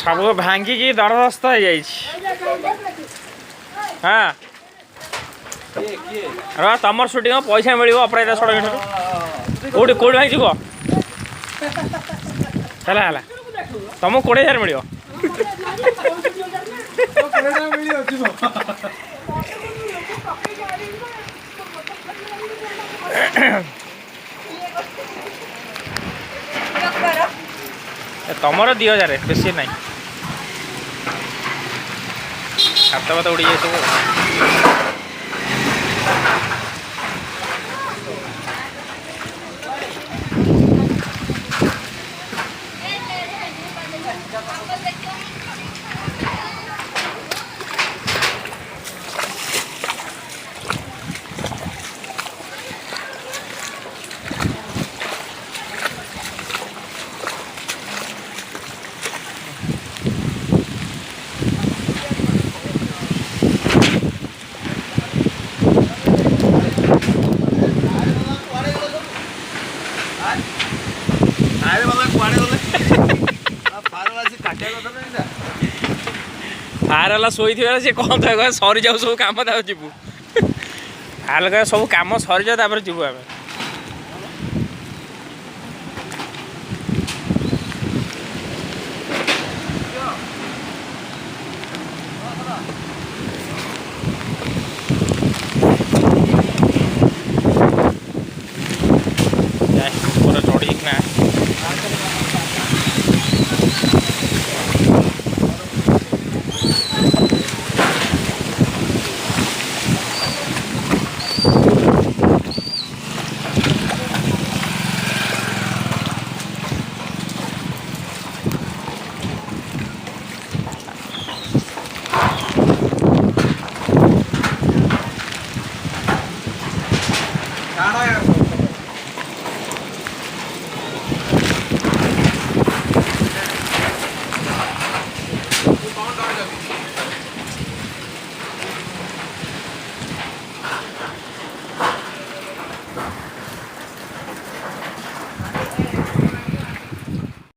सब भांगिकी दरदस्त हो जाए। हाँ र तुम सुटिंग पैसा मिल अपराजिता षडंगी कौटी कौटी भाई जीव है तुमको 20,000 मिल तुमर 2,000 बेसी ना हाथ बात उड़ी जाए सब। फारला शोई थे कौन था सरी जाऊ सब कम जीवु फार सब कम सरी जाऊ जीवु आम